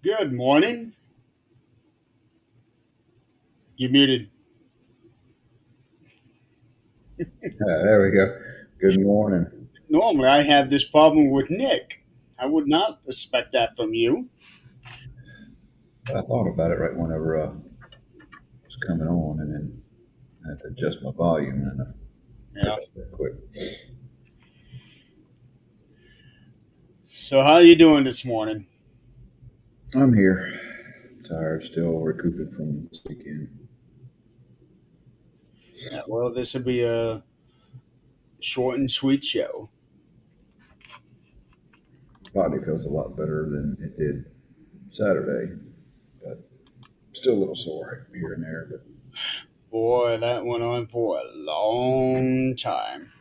Good morning. You muted. There we go. Good morning. Normally, I have this problem with Nick. I would not expect that from you. I thought about it right whenever it was coming on, and then I had to adjust my volume, and I Yeah. fixed it quick. So, how are you doing this morning? I'm here, tired, still recouping from this weekend. Yeah, well, this will be a short and sweet show. Body feels a lot better than it did Saturday, but still a little sore here and there. But Boy, that went on for a long time.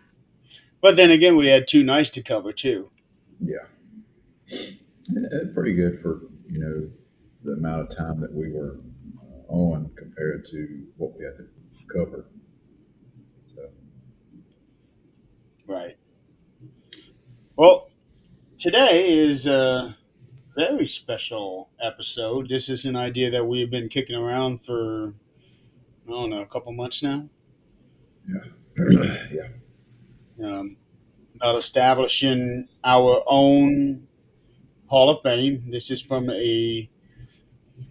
But then again, we had two nights to cover too. yeah, pretty good for the amount of time that we were on compared to what we had to cover. So Right. Well, today is a very special episode. This is an idea that we've been kicking around for, I don't know, a couple months now. yeah, yeah. Um, about establishing our own Hall of Fame. This is from a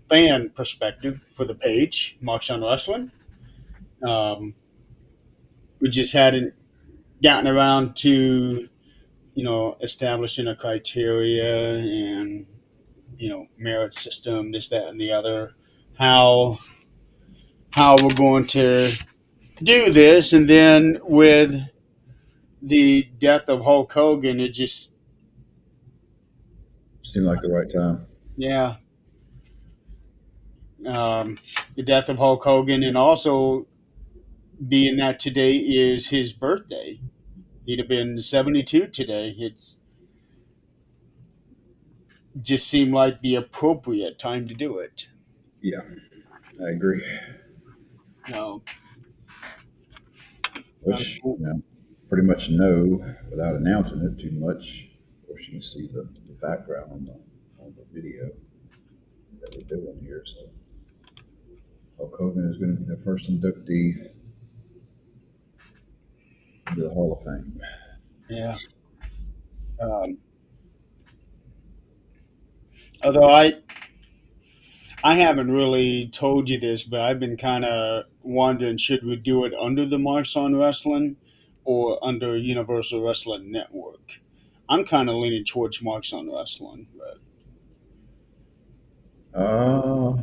fan perspective for the page, Marks on Wrestling. Um, we just hadn't gotten around to, establishing a criteria and, merit system, this, that, and the other. How how we're going to do this, and then with the death of Hulk Hogan, it just Seemed like the right time. yeah, the death of Hulk Hogan, and also being that today is his birthday. He'd have been 72 today. It's just seemed like the appropriate time to do it. Yeah, I agree. No, Which, pretty much know without announcing it too much. Of course, you can see the background on the video that we're doing here. So, Hulk Hogan is going to be the first inductee into the Hall of Fame. yeah. Um, although I haven't really told you this, but I've been kind of wondering, should we do it under the Marks on Wrestling or under Universal Wrestling Network? I'm kind of leaning towards Marks on Wrestling, but Uh,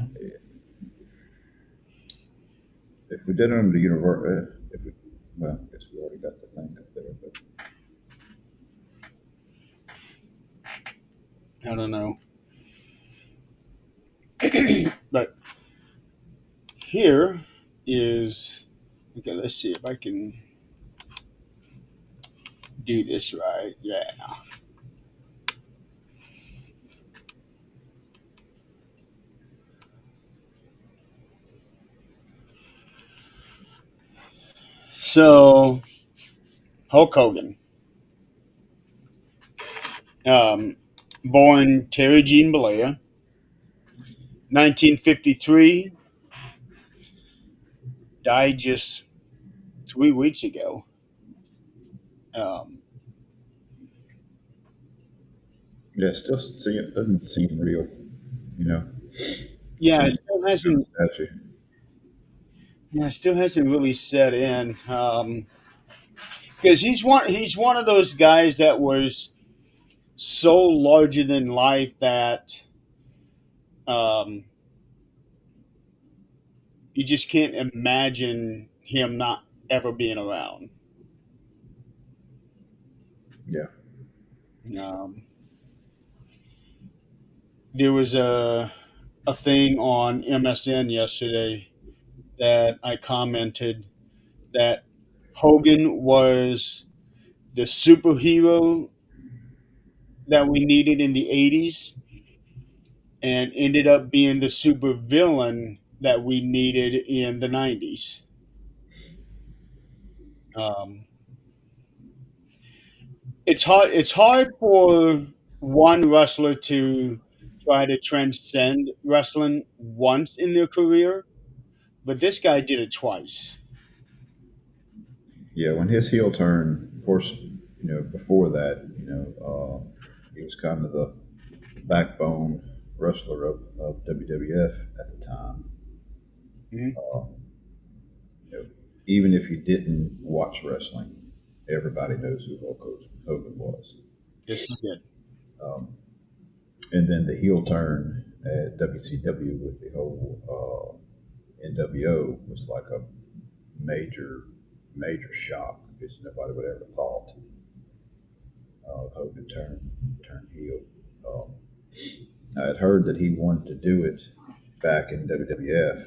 if we did it under the universe, if we, well, I guess we already got the thing up there. But I don't know. But here is okay. Let's see if I can do this right. Yeah. So Hulk Hogan, um, born Terry Jean Belair, 1953, died just 3 weeks ago. Um, yeah, still see it doesn't seem real. You know, yeah, it seeing still a hasn't. statue. Yeah, it still hasn't really set in. Because he's one of those guys that was so larger than life that um, you just can't imagine him not ever being around. Yeah. Um, there was a thing on MSN yesterday that I commented that Hogan was the superhero that we needed in the 80s and ended up being the supervillain that we needed in the 90s. Um, it's hard for one wrestler to try to transcend wrestling once in their career, but this guy did it twice. Yeah, when his heel turn, of course, before that, he was kind of the backbone wrestler of WWF at the time. Mhm. Uh, you know, Even if you didn't watch wrestling, everybody knows who Hulk Hogan was. Yes, he did. Um, and then the heel turn at WCW with the whole NWO was like a major, major shock because nobody would ever thought Hogan turned heel. Um, I had heard that he wanted to do it back in WWF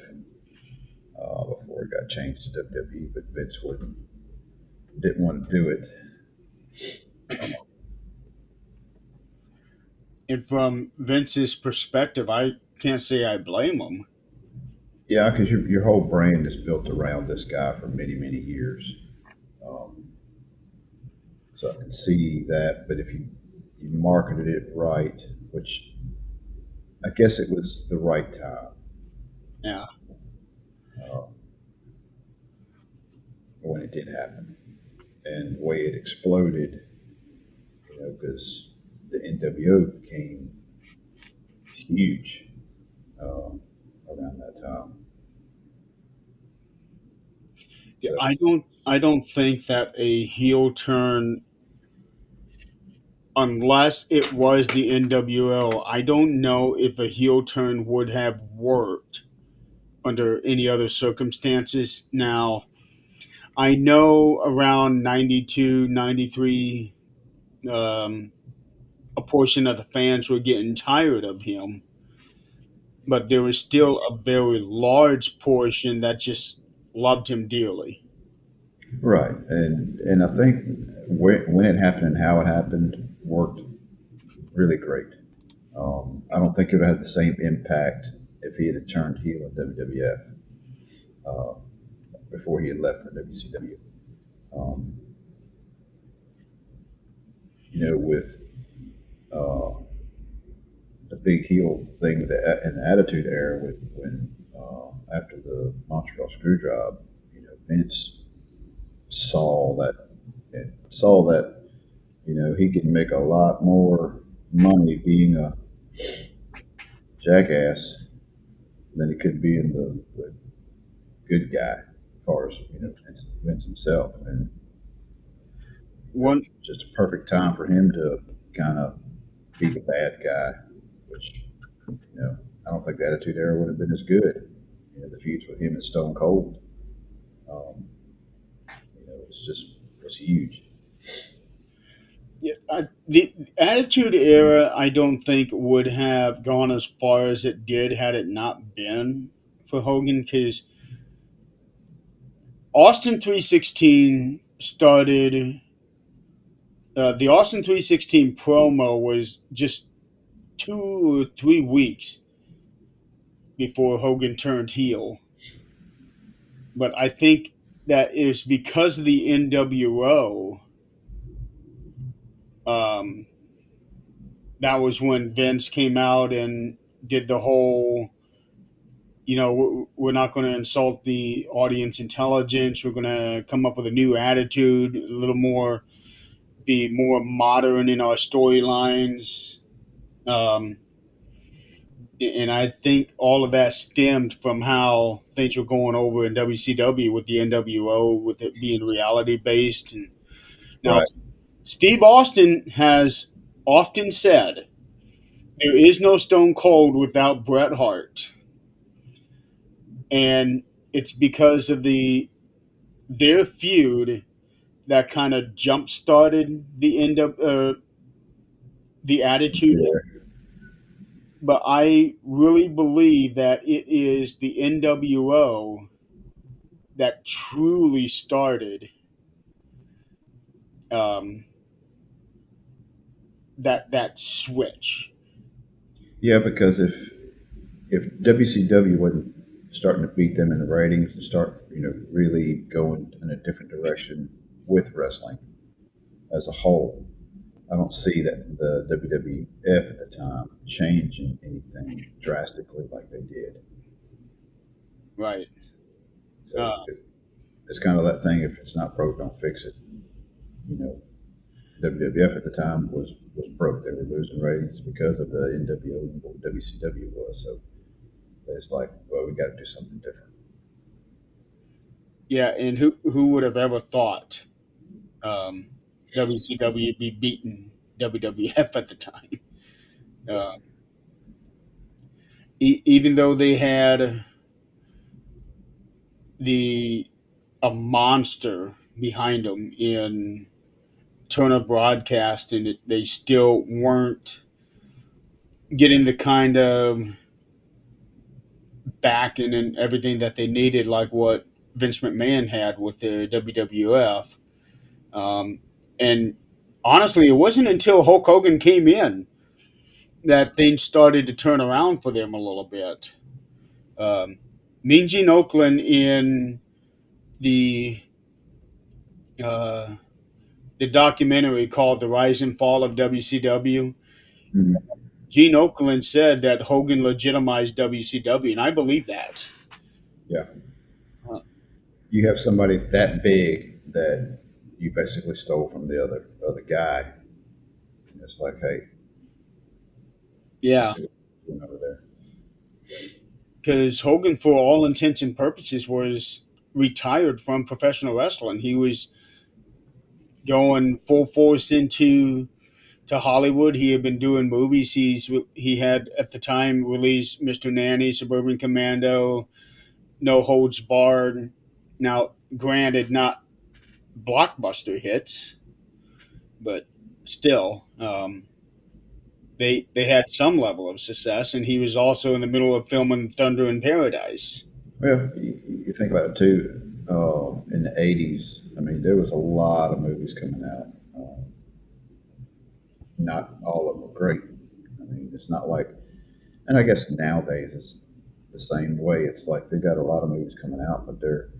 before it got changed to WWE, but Vince didn't want to do it. And from Vince's perspective, I can't say I blame him. Yeah, because your whole brand is built around this guy for many, many years. Um, so I can see that, but if you marketed it right, which I guess it was the right time Yeah. uh, when it did happen, and the way it exploded, because the NWO became huge um, around that time. Yeah, So, I don't think that a heel turn, unless it was the NWO, I don't know if a heel turn would have worked under any other circumstances. Now, I know around 92, 93, a portion of the fans were getting tired of him, but there was still a very large portion that just loved him dearly. right, and I think when it happened and how it happened worked really great. I don't think it would have had the same impact if he had turned heel in WWF uh, before he had left for WCW. Um, with uh, the big heel thing in the Attitude Era, when after the Montreal Screwjob, Vince saw that saw that he could make a lot more money being a jackass than he could being the good guy, as far as Vince himself, and One just a perfect time for him to kind of be the bad guy, which I don't think the Attitude Era would have been as good. The feuds with him and Stone Cold, um, was huge. Yeah, the Attitude Era, I don't think would have gone as far as it did had it not been for Hogan, because Austin 316 started. The Austin 316 promo was just 2 or 3 weeks before Hogan turned heel, but I think that is because of the NWO. Um, that was when Vince came out and did the whole, we're not going to insult the audience intelligence. We're going to come up with a new attitude, a little more, be more modern in our storylines. Um, and I think all of that stemmed from how things were going over in WCW with the NWO, with it being reality based. And now, Right. Steve Austin has often said there is no Stone Cold without Bret Hart, and it's because of their feud that kind of jump started the end of the Attitude. Yeah. But I really believe that it is the NWO that truly started um, that switch. Yeah, because if WCW wasn't starting to beat them in the ratings and start really going in a different direction with wrestling as a whole, I don't see that the WWF at the time changing anything drastically like they did. Right. So Uh, it's kind of that thing: if it's not broke, don't fix it. You know, WWF at the time was broke. They were losing ratings because of the NWO and what WCW was. So it's like, well, we got to do something different. yeah, and who would have ever thought um, WCW would be beating WWF at the time? Yeah. Uh, even though they had the a monster behind them in Turner Broadcast, and they still weren't getting the kind of backing and everything that they needed, like what Vince McMahon had with the WWF. Um, and honestly, it wasn't until Hulk Hogan came in that things started to turn around for them a little bit. Um, Mean Gene Oakland in the uh, the documentary called "The Rise and Fall of WCW." Mhm. Gene Oakland said that Hogan legitimized WCW, and I believe that. Yeah. Uh, You have somebody that big that you basically stole from the other guy. And it's like, hey, let's yeah, see what's going over there. because Hogan, for all intents and purposes, was retired from professional wrestling. He was going full force into to Hollywood. He had been doing movies. He had at the time released Mr. Nanny, Suburban Commando, No Holds Barred. Now, granted, not blockbuster hits, but still, they had some level of success. And he was also in the middle of filming Thunder in Paradise. Well, you think about it too. In the '80s, I mean, there was a lot of movies coming out. Not all of them were great. I mean, it's not like, and I guess nowadays it's the same way. It's like they got a lot of movies coming out, but they're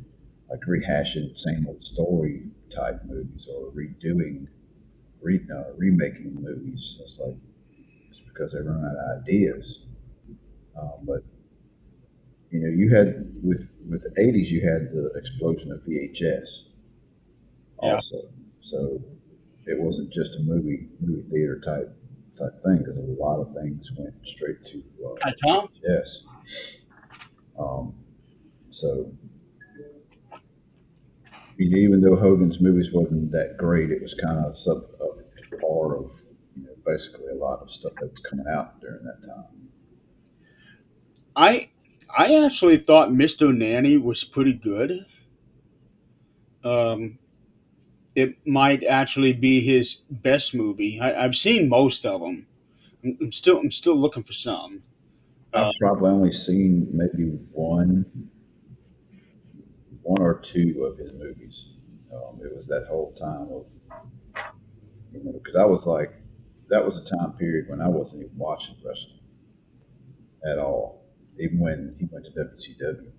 like rehashing same old story type movies or remaking movies. It's like it's because they run out of ideas. But you had with the '80s, you had the explosion of VHS Yeah, also. So it wasn't just a movie theater type thing because a lot of things went straight to hi Tom. VHS. Um, so even though Hogan's movies wasn't that great, it was kind of sub a part of basically a lot of stuff that was coming out during that time. I I actually thought Mr. Nanny was pretty good. Um, it might actually be his best movie. I've seen most of them. I'm still looking for some. Uh, I've probably only seen maybe one or two of his movies. It was that whole time of because I was like, that was a time period when I wasn't even watching wrestling at all. Even when he went to WCW,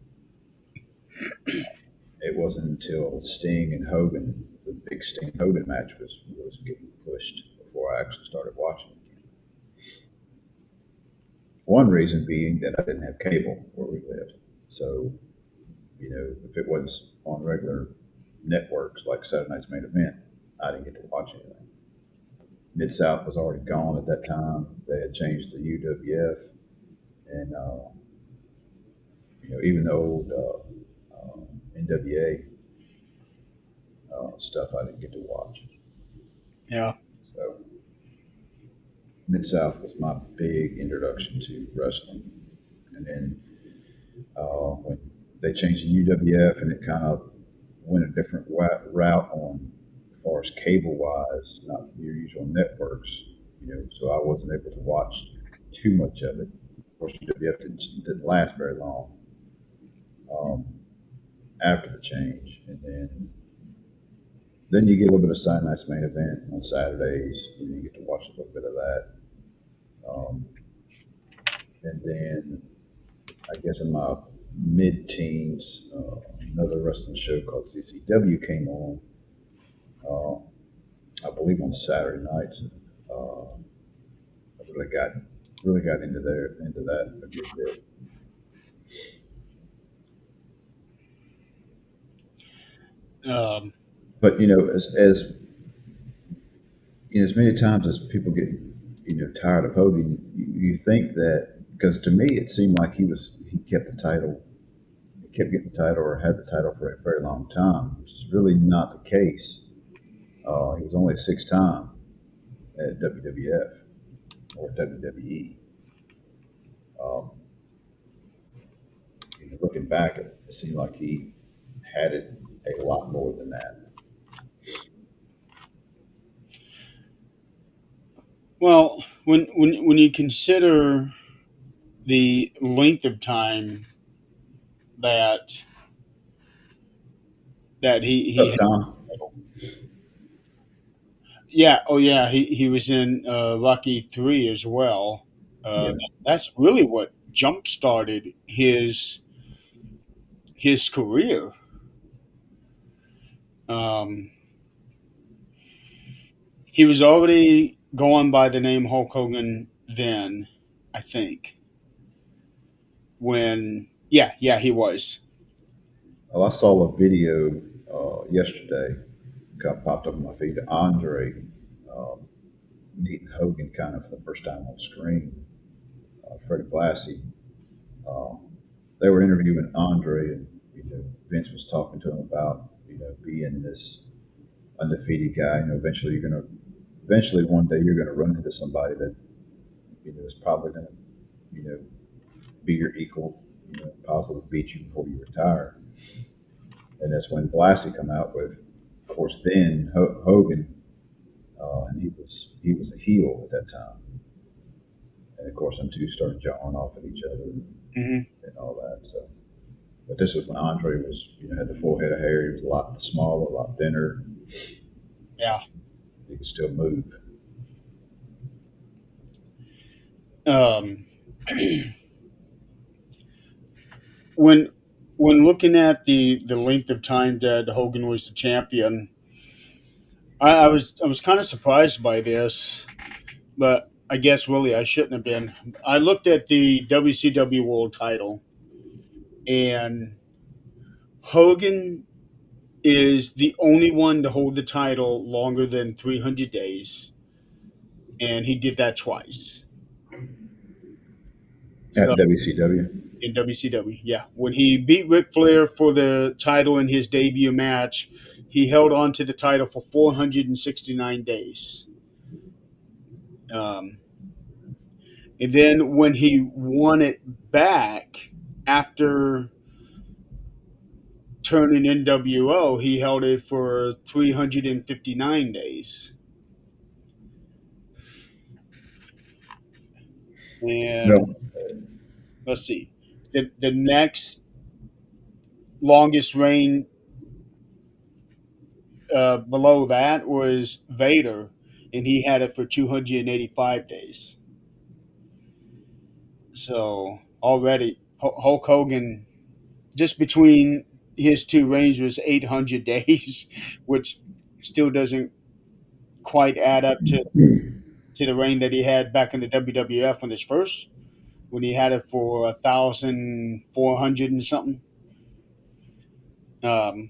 it wasn't until Sting and Hogan, the big Sting Hogan match was getting pushed before I actually started watching it again. One reason being that I didn't have cable where we lived, so if it was on regular networks like Saturday Night's Main Event, I didn't get to watch anything. Mid South was already gone at that time. They had changed to UWF, and even the old NWA stuff I didn't get to watch. yeah, So Mid South was my big introduction to wrestling, and then when they changed to UWF, and it kind of went a different route on as far as cable wise, not your usual networks. So I wasn't able to watch too much of it. Of course, UWF didn't last very long um, after the change, and then you get a little bit of Saturday Night's Main Event on Saturdays. You get to watch a little bit of that. Um, and then I guess in my mid-teens, another wrestling show called CCW came on. Uh, I believe on Saturday nights. I really got into that a good bit. Um, But as many times as people get tired of Hogan, you think that because to me it seemed like he kept the title, he kept getting the title or had the title for a very long time, which is really not the case. He was only 6 time at WWF or WWE. Um, looking back, it seemed like he had it a lot more than that. well, when you consider the length of time that he Oh, had, Tom. yeah, oh yeah, he was in Rocky 3 as well. Yeah. That's really what jump started his career. Um, he was already going by the name Hulk Hogan then, I think. When yeah, he was. Well, I saw a video yesterday, got popped up on my feed. Andre um, meeting Hogan kind of for the first time on screen. Freddie Blassie. Um, they were interviewing Andre, and Vince was talking to him about being this undefeated guy. Eventually one day you're gonna run into somebody that is probably gonna you know be your equal, possibly beat you before you retire. And that's when Blassie come out with, of course, then Hogan, and he was a heel at that time. And of course, them two started jawing off at each other Hmm. and all that. So, but this was when Andre was, had the full head of hair. He was a lot smaller, a lot thinner. Yeah. He could still move. Um, when when looking at the length of time that Hogan was the champion, I was kind of surprised by this, but I guess really I shouldn't have been. I looked at the WCW World Title, and Hogan is the only one to hold the title longer than 300 days, and he did that twice. So At WCW. in WCW, yeah, when he beat Ric Flair for the title in his debut match, he held on to the title for 469 days. Um, and then when he won it back after turning NWO, he held it for 359 days. And No, let's see, the next longest reign below that was Vader, and he had it for 285 days. So already Hulk Hogan, just between his two reigns, was 800 days, which still doesn't quite add up to the reign that he had back in the WWF when he had it for 1,400 and something. Um,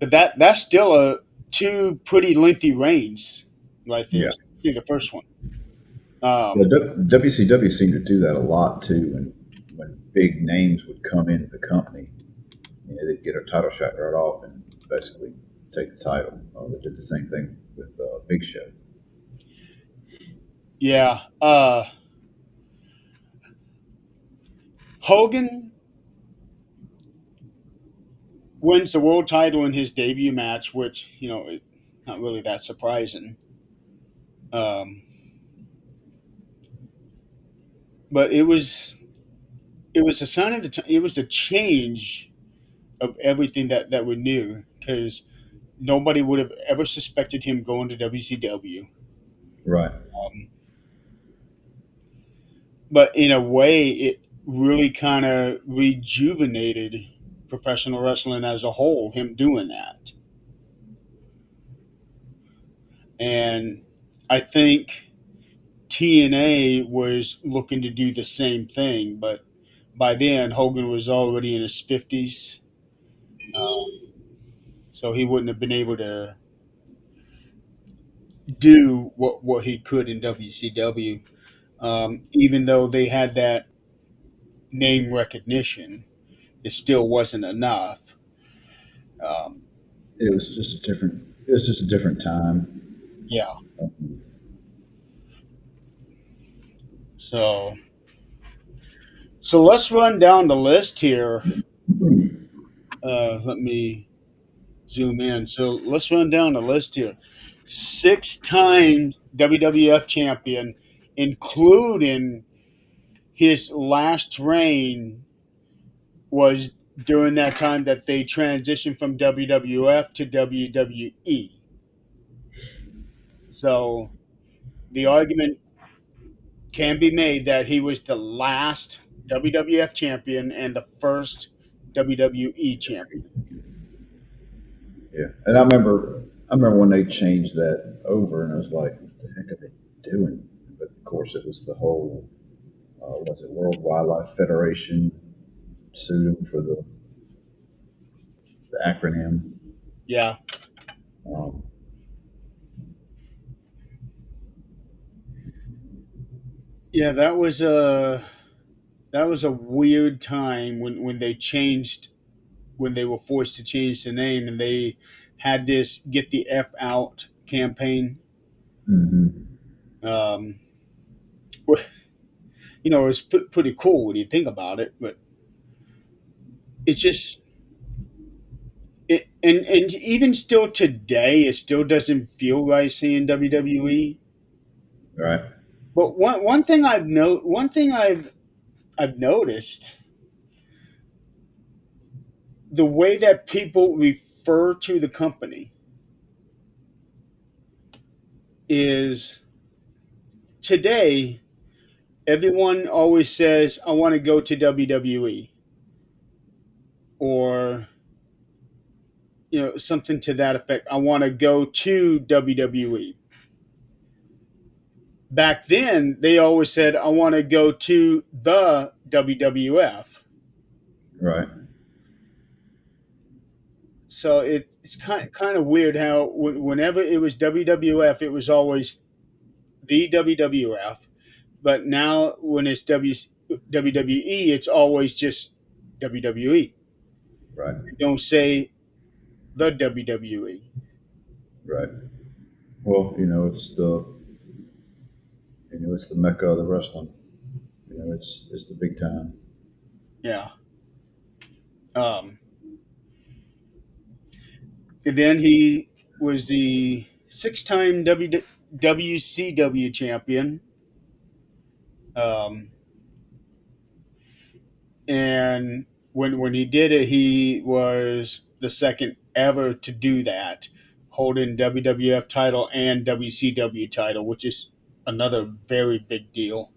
but that's still a two pretty lengthy reigns right there. yeah. See the first one. Well, Um, WCW seemed to do that a lot too. When big names would come into the company, they'd get a title shot right off and basically take the title. They did the same thing with Big Show. yeah, Hogan wins the world title in his debut match, which not really that surprising. Um, but it was a sign of it was a change of everything that we knew because nobody would have ever suspected him going to WCW. Right. Um, but in a way, it really kind of rejuvenated professional wrestling as a whole. Him doing that. And I think TNA was looking to do the same thing, but by then Hogan was already in his 50s, so he wouldn't have been able to do what he could in WCW. Even though they had that name recognition, it still wasn't enough. Um, It was just a different. It was just a different time. yeah. Um, So let's run down the list here. Let me zoom in. So let's run down the list here. 6 time WWF champion, including his last reign was during that time that they transitioned from WWF to WWE. So the argument can be made that he was the last WWF champion and the first WWE champion. yeah, and I remember. I remember when they changed that over, and I was like, "What the heck are they doing?" But of course, it was the whole. Was it World Wildlife Federation sued him for the acronym. Yeah, Um, yeah, that was a weird time when they changed when they were forced to change the name and they had this "Get the F Out" campaign. hmm Um, it's pretty cool when you think about it, but it's just and even still today, it still doesn't feel right seeing WWE. Right. But one thing I've noticed the way that people refer to the company is today everyone always says I want to go to WWE or something to that effect. I want to go to WWE. Back then, they always said I want to go to the WWF. Right. So it's kind of weird how whenever it was WWF, it was always the WWF. But now when it's WWE, it's always just WWE. Right. They don't say the WWE. Right. Well, it's the mecca of the wrestling. It's the big time. Yeah. Um, and then he was the 6 time WCW champion. Um, and when he did it, he was the second ever to do that, holding WWF title and WCW title, which is another very big deal.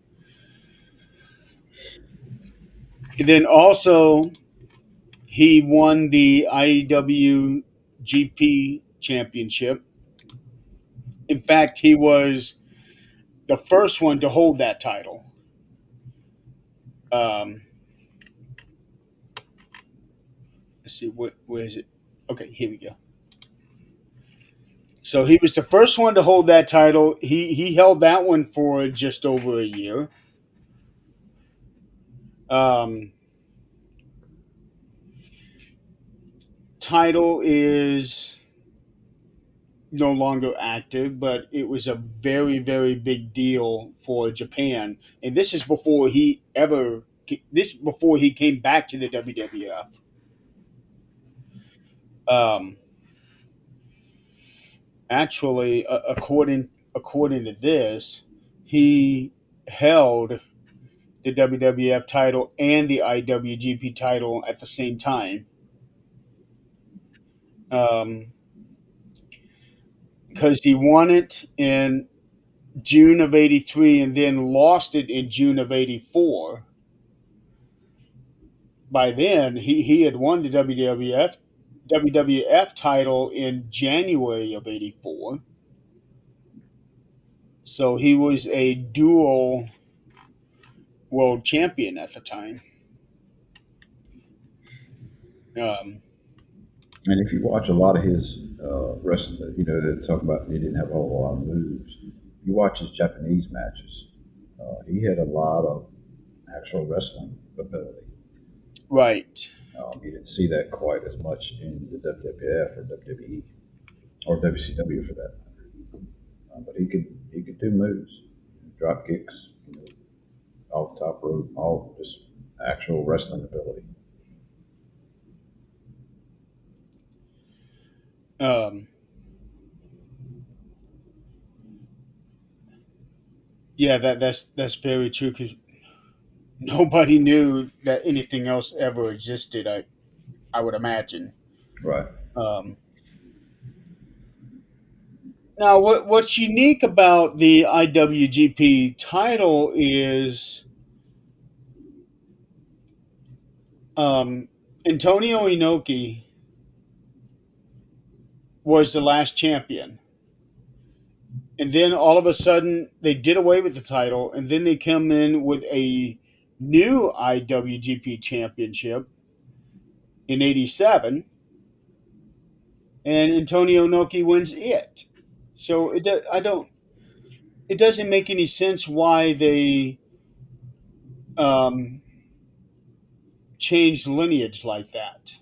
And then also he won the IWGP championship. In fact, he was the first one to hold that title. Um, let's see, where is it? Okay, here we go. So he was the first one to hold that title. He held that one for just over a year. Um, Title is no longer active, but it was a very big deal for Japan. And this is before he ever before he came back to the WWF. Um, Actually, according to this, he held the WWF title and the IWGP title at the same time. Um, because he won it in June of '83 and then lost it in June of '84. By then, he had won the WWF title in January of '84. So he was a dual world champion at the time. Um, And if you watch a lot of his wrestling, they talk about he didn't have a whole lot of moves. You watch his Japanese matches, he had a lot of actual wrestling ability. right. You didn't see that quite as much in the WWF or WWE or WCW for that. But he could do moves, drop kicks, off top rope, all just actual wrestling ability. Um, yeah, that's very true because nobody knew that anything else ever existed. I would imagine. Right. Um, Now, what's unique about the IWGP title is um, Antonio Inoki was the last champion, and then all of a sudden they did away with the title, and then they come in with a new IWGP championship in '87, and Antonio Inoki wins it. So I don't. It doesn't make any sense why they um, changed lineage like that.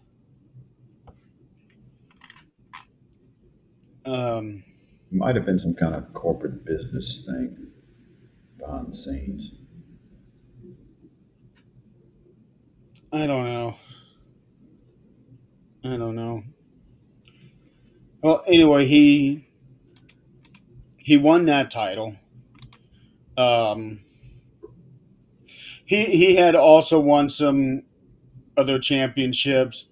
Um, It might have been some kind of corporate business thing behind the scenes. I don't know. I don't know. Well, anyway, he won that title. Um, he had also won some other championships,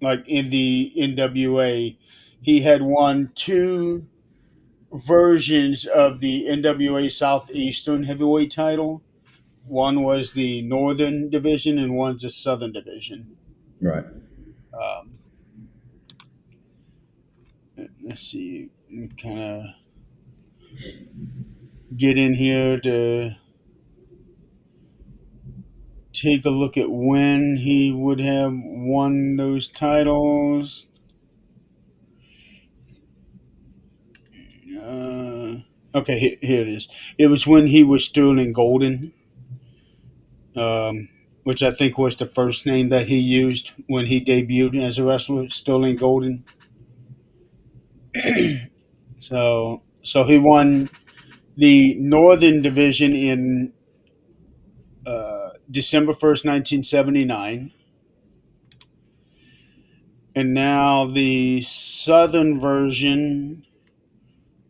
like in the NWA. He had won two versions of the NWA Southeastern Heavyweight title. One was the Northern Division, and one's the Southern Division. Right. Um, let's see, kind of get in here to take a look at when he would have won those titles. Uh, okay, here it is. It was when he was Sterling Golden, um, which I think was the first name that he used when he debuted as a wrestler, Sterling Golden. So he won the Northern Division in December 1st, 1979. And now the Southern version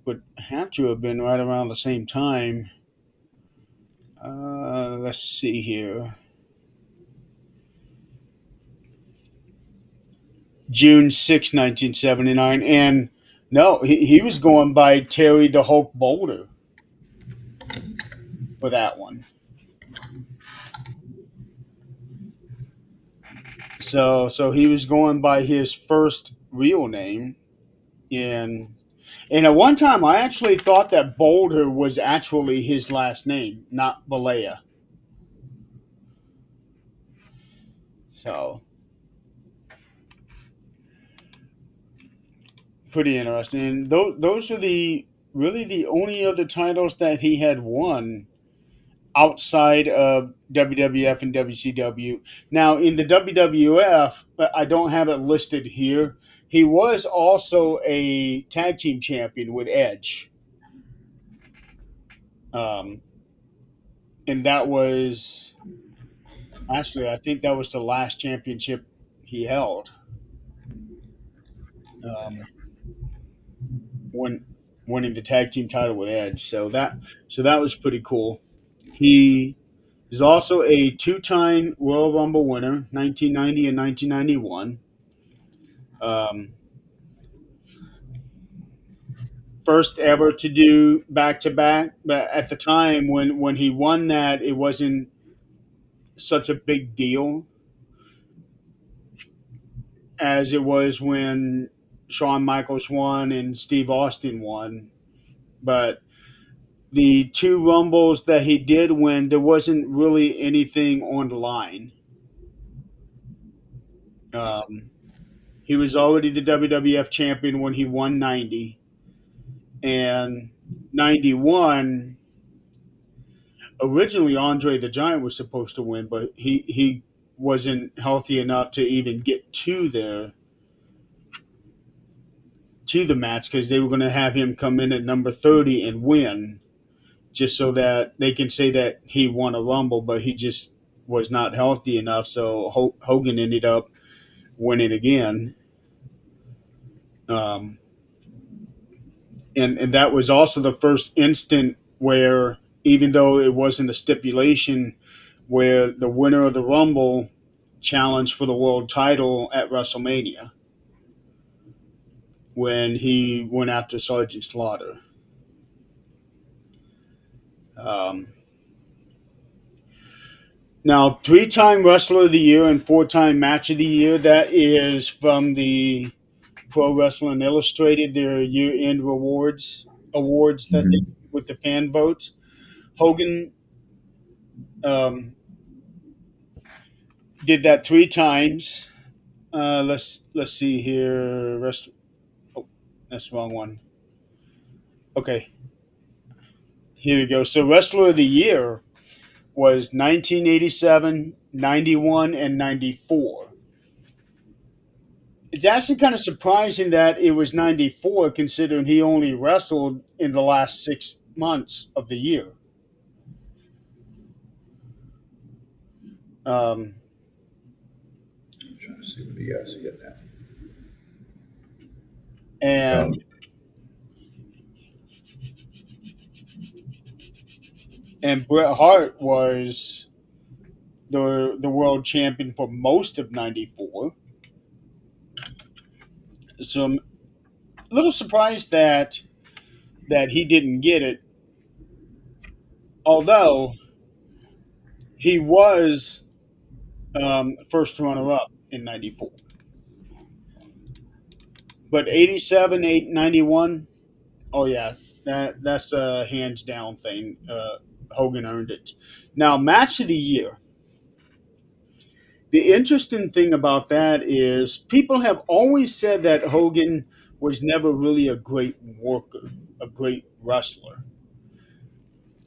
would have to have been right around the same time. Let's see here. June 6th, 1979. And no, he was going by Terry the Hulk Boulder for that one. So he was going by his first real name. And and at one time I actually thought that Boulder was actually his last name, not Balea. So pretty interesting. And those are the really the only other titles that he had won outside of WWF and WCW. Now, in the WWF, I don't have it listed here. He was also a tag team champion with Edge, um, and that was actually I think that was the last championship he held. Um, when winning the tag team title with Edge, so that was pretty cool. He is also a two-time Royal Rumble winner, 1990 and 1991. Um, First ever to do back to back. But at the time when he won that, it wasn't such a big deal as it was when Shawn Michaels won and Steve Austin won. But the two rumbles that he did win, there wasn't really anything on the line. Um, he was already the WWF champion when he won 90, and 91. Originally, Andre the Giant was supposed to win, but he wasn't healthy enough to even get to the match because they were going to have him come in at number 30 and win, just so that they can say that he won a Rumble, but he just was not healthy enough. So Hogan ended up winning again. Um, and that was also the first instant where, even though it wasn't a stipulation, where the winner of the Rumble challenged for the world title at WrestleMania when he went after Sergeant Slaughter. Um, Now, three-time Wrestler of the Year and four-time Match of the Year. That is from the Pro Wrestling Illustrated, their year-end awards that they Hmm. with the fan votes. Hogan um, did that three times. Let's see here. Oh, that's the wrong one. Okay, here we go. So, Wrestler of the Year was 1987, 91, and 94. It's actually kind of surprising that it was 94, considering he only wrestled in the last 6 months of the year. Um, I'm trying to see what he has to get now. and and Bret Hart was the world champion for most of '94. So I'm a little surprised that he didn't get it, although he was first runner up in '94. But 87, 8, 91. Oh yeah, that's a hands down thing. Hogan earned it. Now, match of the year. The interesting thing about that is people have always said that Hogan was never really a great worker, a great wrestler.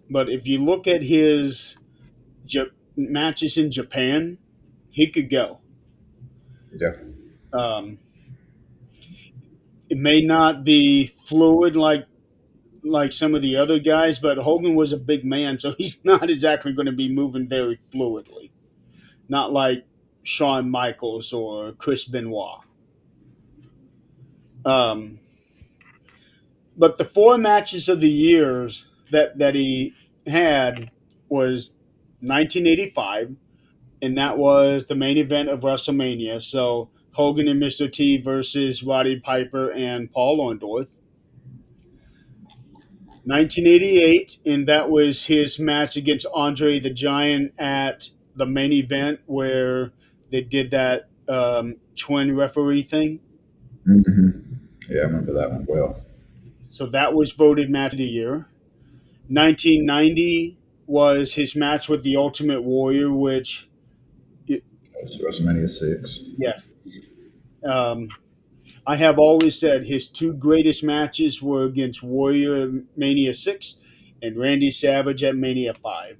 But if you look at his matches in Japan, he could go. Yeah, Um, it may not be fluid like some of the other guys, but Hogan was a big man, so he's not exactly going to be moving very fluidly. Not like Shawn Michaels or Chris Benoit. Um, but the four matches of the years that he had was 1985, and that was the main event of WrestleMania. So Hogan and Mr. T versus Roddy Piper and Paul Orndorff. 1988, and that was his match against Andre the Giant at the main event where they did that twin referee thing. hmm yeah, I remember that one well. So that was voted match of the year. 1990 was his match with the Ultimate Warrior, which, That was WrestleMania 6. yeah, um, I have always said his two greatest matches were against Warrior at Mania 6 and Randy Savage at Mania 5.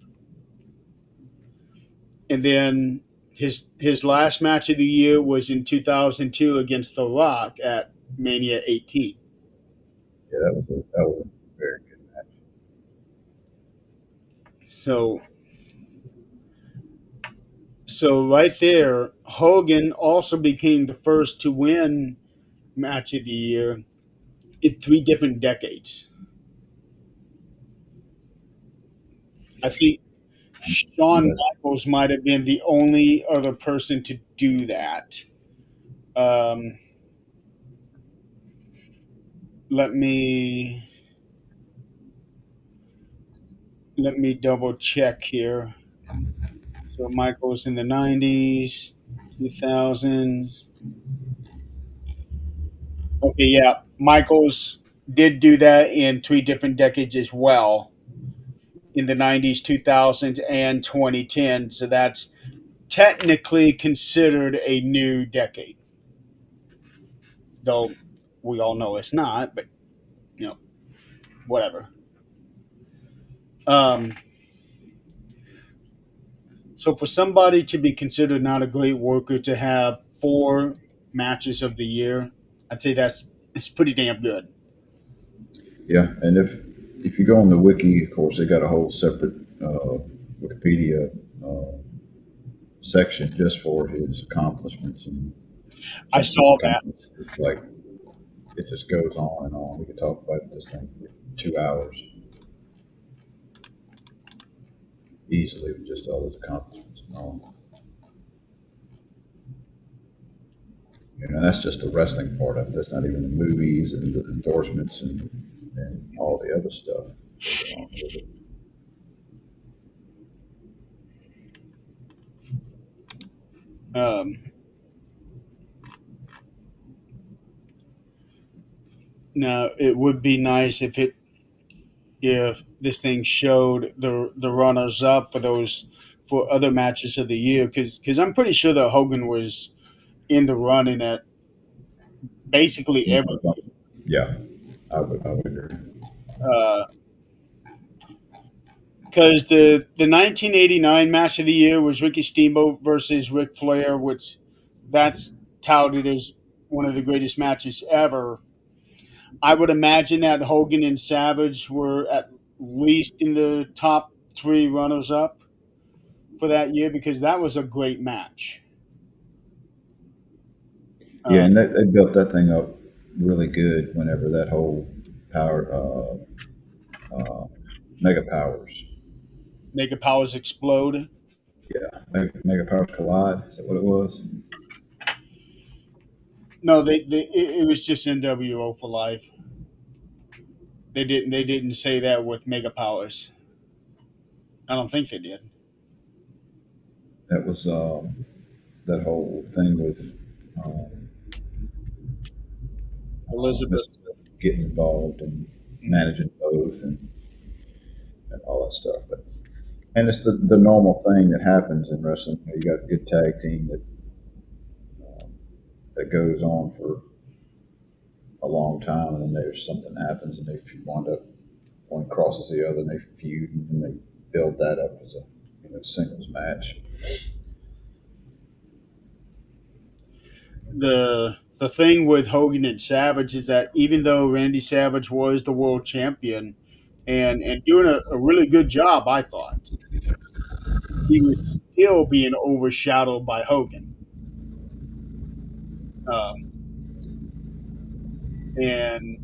And then his last match of the year was in 2002 against The Rock at Mania 18. Yeah, that was a very good match. So so right there, Hogan also became the first to win match of the year in three different decades. I think Shawn That's Michaels might have been the only other person to do that. Um, let me let me double check here. So Michaels in the '90s, 2000s. Okay, yeah, Michaels did do that in three different decades as well. in the 90s, 2000s, and 2010. So that's technically considered a new decade, though we all know it's not, but you know, whatever. Um, so for somebody to be considered not a great worker to have four matches of the year, I'd say that's it's pretty damn good. Yeah, and if you go on the wiki, of course, they got a whole separate Wikipedia uh, section just for his accomplishments, and I some of his saw that. accomplishments. It's like it just goes on and on. We could talk about this thing for 2 hours easily with just all his accomplishments and all. You know, that's just the wrestling part of it. That's not even the movies and the endorsements and all the other stuff that goes along with it. Um, Now it would be nice if this thing showed the runners up for those for other matches of the year because I'm pretty sure that Hogan was in the running at basically You every know, like, yeah, I would agree. because the 1989 match of the year was Ricky Steamboat versus Ric Flair, which that's touted as one of the greatest matches ever. I would imagine that Hogan and Savage were at least in the top three runners up for that year because that was a great match. Yeah, Uh, and they built that thing up really good whenever that whole power, uh, mega powers, Mega Powers explode. yeah, mega powers collide. Is that what it was? No, it was just NWO for life. They didn't say that with Mega Powers. I don't think they did. That was that whole thing with um, Elizabeth. Mr. getting involved and managing both and all that stuff. And it's the normal thing that happens in wrestling. You got a good tag team um, that goes on for a long time, and then there's something happens, and they wind up one crosses the other, and they feud, and they build that up as a singles match. The thing with Hogan and Savage is that even though Randy Savage was the world champion and doing a really good job, I thought he was still being overshadowed by Hogan. Um, and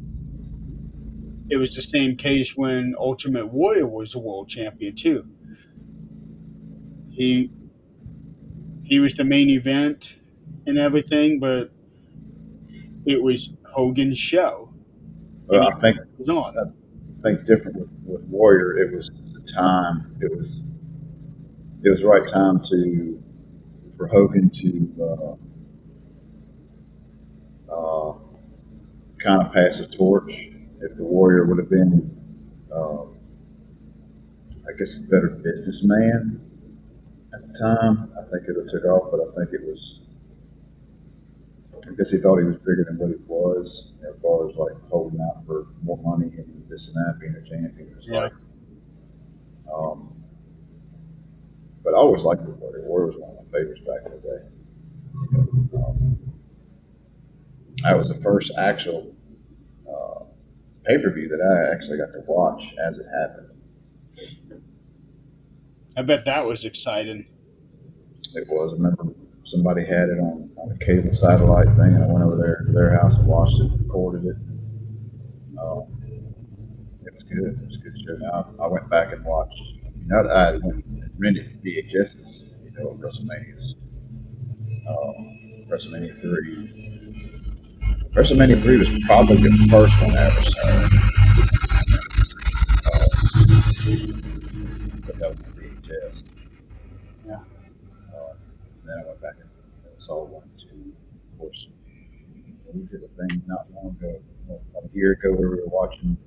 it was the same case when Ultimate Warrior was the world champion too. He he was the main event and everything, but it was Hogan's show, and Well, he was on. I think different with Warrior. It was the time. It was the right time to for Hogan to uh, kind of pass the torch. If the Warrior would have been, uh, I guess, a better businessman at the time, I think it would have took off. But I think it was, I guess he thought he was bigger than what he was, as far as like holding out for more money and this and that, being a champion. It was Yeah, like, um, but I always liked the Warrior. Warrior was one of my favorites back in the day. That was the first actual uh, pay per view that I actually got to watch as it happened. I bet that was exciting. It was. I remember somebody had it on the cable satellite thing, and I went over there to their house and watched it, recorded it. It was good. It was a good show. Now I went back and watched. I went and rented VHSs. Of WrestleManias. WrestleMania 3. WrestleMania 3 was probably the first one I ever saw. But that was the VHS. Yeah, Uh, then I went back and saw one, two. Of course, we did a thing not long ago, about a year ago, where we were watching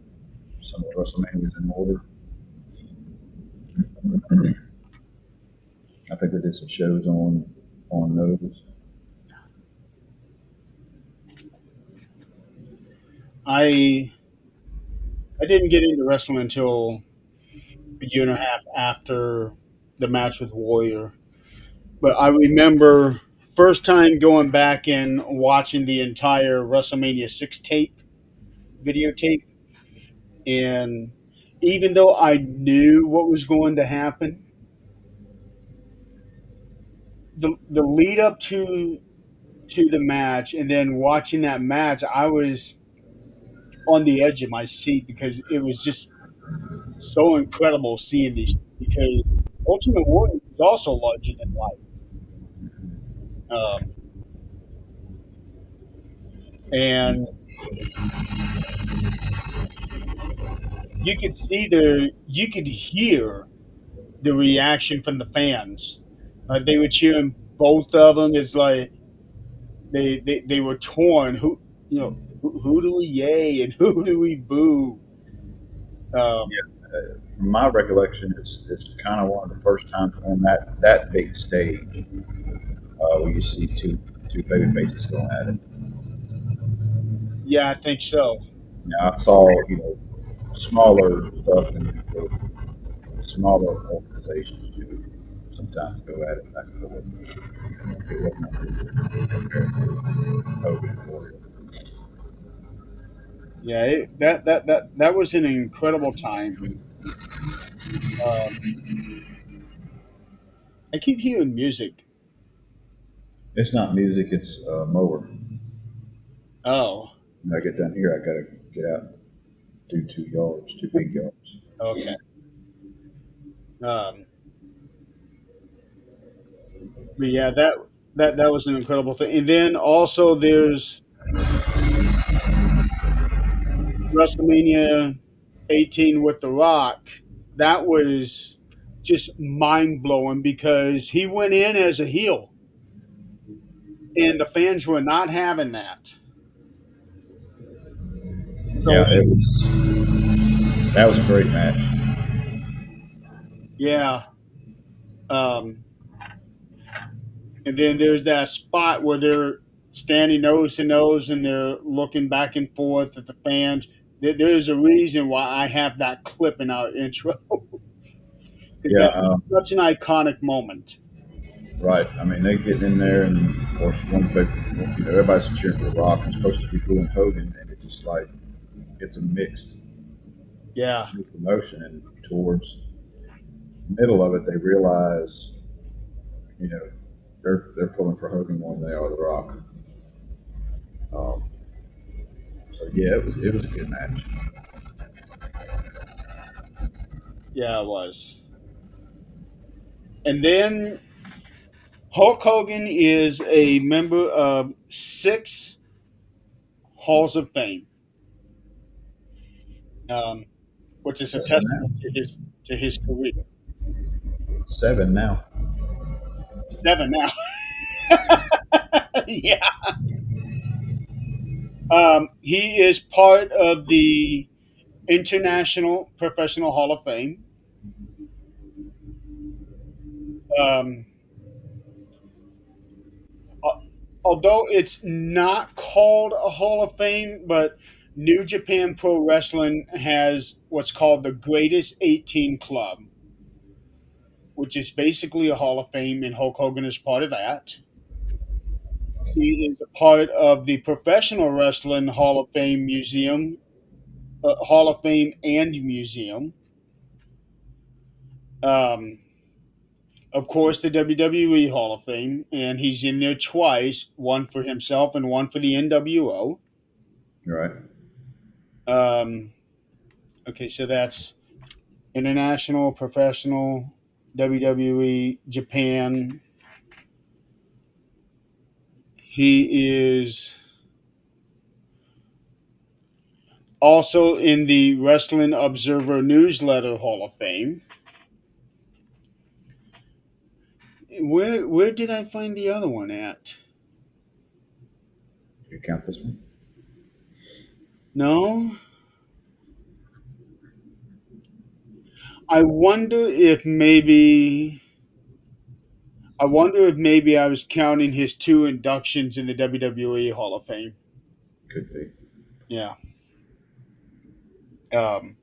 some of the WrestleManias in order. I think they did some shows on those. I I didn't get into wrestling until a year and a half after the match with Warrior. But I remember first time going back and watching the entire WrestleMania 6 tape, videotape, and even though I knew what was going to happen, the lead up to the match and then watching that match, I was on the edge of my seat because it was just so incredible seeing these because Ultimate Warrior is also larger than life. And you could hear the reaction from the fans. They were cheering both of them. It's like they were torn. Who do we yay and who do we boo? Um, From my recollection, it's kind of one of the first times on that big stage where you see two baby faces going at it. yeah, I think so. Now I saw smaller stuff and smaller organizations do sometimes go at it back and forth. It wasn't nothing compared to Hogan and Warrior. Yeah, that was an incredible time. Um, I keep hearing music. It's not music; it's a mower. Oh, When I get down here, I gotta get out and do 2 yards, two big yards. okay. Um, but yeah, that was an incredible thing. And then also there's WrestleMania 18 with The Rock. That was just mind blowing because he went in as a heel, and the fans were not having that. So Yeah, that was a great match. yeah, um, and then there's that spot where they're standing nose to nose and they're looking back and forth at the fans. There's a reason why I have that clip in our intro because Yeah, that is such an iconic moment. right. I mean, they get in there and of course one big, everybody's cheering for The Rock. It's supposed to be booing Hogan, and it just like it's a Yeah, mixed emotion. And towards the middle of it, they realize, you know, they're pulling for Hogan more than they are The Rock. Um, so yeah, it was a good match. yeah, it was. And then Hulk Hogan is a member of 6 Halls of Fame, um, which is a Seven testament now. to his career. Seven now. 7 now. Yeah. He is part of the International Professional Hall of Fame. Um, al- Although it's not called a Hall of Fame, but New Japan Pro Wrestling has what's called the Greatest 18 Club, which is basically a Hall of Fame, and Hulk Hogan is part of that. He is a part of the Professional Wrestling Hall of Fame Museum, Hall of Fame and Museum. Um, of course, the WWE Hall of Fame, and he's in there twice, one for himself and one for the NWO. Right. Um, okay, so that's international, professional, WWE, Japan. He is also in the Wrestling Observer Newsletter Hall of Fame. Where did I find the other one at? You count this one? No. I wonder if maybe I was counting his two inductions in the WWE Hall of Fame. Could be. Yeah. Um,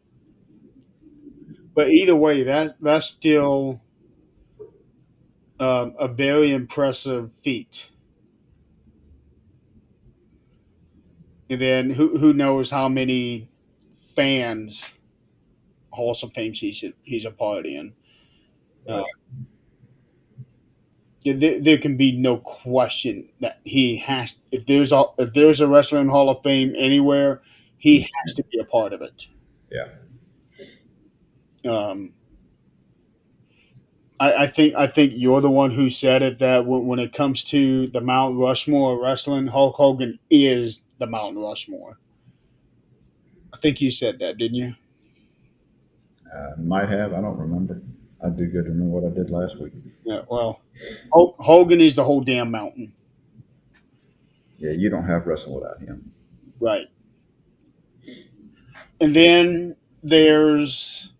but either way, that's still a very impressive feat. And then who knows how many fans Halls of Fame he's a part in. Uh, Right. yeah, there can be no question that he has. If there's a wrestling Hall of Fame anywhere, he He's has to be a part of it. yeah. Um, I think you're the one who said it that when it comes to the Mount Rushmore of wrestling, Hulk Hogan is the Mount Rushmore. I think you said that, didn't you? Might have. I don't remember. I do good to remember what I did last week. Yeah. Well, Hogan is the whole damn mountain, Yeah, you don't have wrestling without him. right? And then there's